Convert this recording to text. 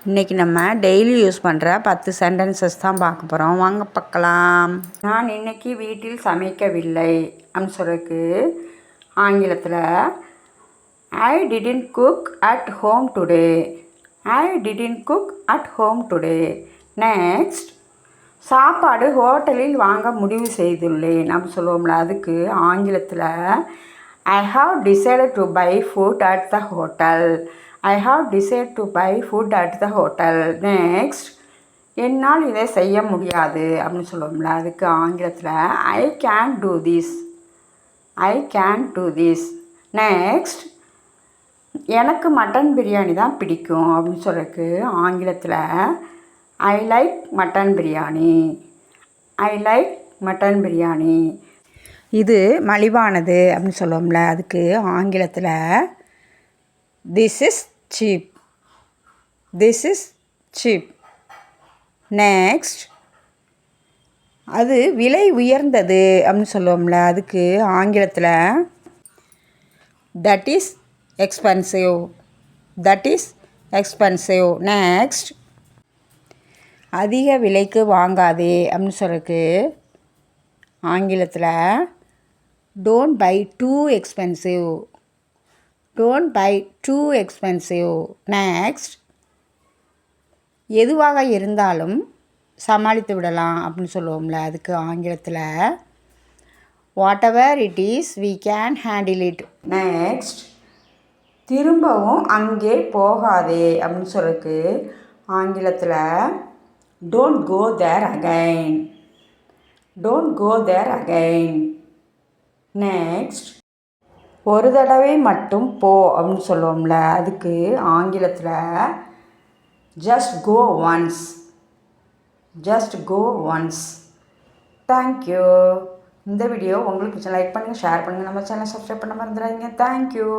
இன்றைக்கி நம்ம daily use பண்ணுற 10 சென்டென்சஸ் தான் பார்க்க போகிறோம். வாங்க பார்க்கலாம். நான் இன்றைக்கி வீட்டில் சமைக்கவில்லை அப்படின்னு சொல்கிறதுக்கு ஆங்கிலத்தில் I didn't cook at home today. I didn't cook at home today. Next, சாப்பாடு ஹோட்டலில் வாங்க முடிவு செய்துள்ளேன் அப்படின்னு சொல்லுவோம்ல, அதுக்கு ஆங்கிலத்தில் I have decided to buy food at the hotel. I have decided to buy food at the hotel. Next, என்னால் இதை செய்ய முடியாது அப்படின்னு சொல்லுவோம்ல, அதுக்கு ஆங்கிலத்தில் I can do this. I can do this. Next, எனக்கு மட்டன் பிரியாணி தான் பிடிக்கும் அப்படின்னு சொல்கிறதுக்கு ஆங்கிலத்தில் I like mutton biryani. I like mutton biryani. இது மலிவானது அப்படின்னு சொல்லுவோம்ல, அதுக்கு ஆங்கிலத்தில் this is cheap. This is cheap. Next, அது விலை உயர்ந்தது அப்படின்னு சொல்லுவோம்ல, அதுக்கு ஆங்கிலத்தில் that is expensive. That is expensive. Next, அதிக விலைக்கு வாங்காதே அப்படின்னு சொல்கிறதுக்கு ஆங்கிலத்தில் don't buy too expensive. Don't buy too expensive. Next, எதுவாக இருந்தாலும் சமாளித்து விடலாம் அப்படின்னு சொல்லுவோம்ல, அதுக்கு ஆங்கிலத்தில் whatever it is we can handle it. Next, திரும்பவும் அங்கே போகாதே அப்படின்னு சொல்கிறதுக்கு ஆங்கிலத்தில் don't go there again. Don't go there again. Next, ஒரு தடவை மட்டும் போ அப்படின்னு சொல்லுவோம்ல, அதுக்கு ஆங்கிலத்தில் just go once. Just go once. Thank you. இந்த வீடியோ உங்களுக்கு லைக் பண்ணுங்கள், ஷேர் பண்ணுங்கள், நம்ம சேனலை சப்ஸ்கிரைப் பண்ண மறந்துடாதீங்க. தேங்க்யூ.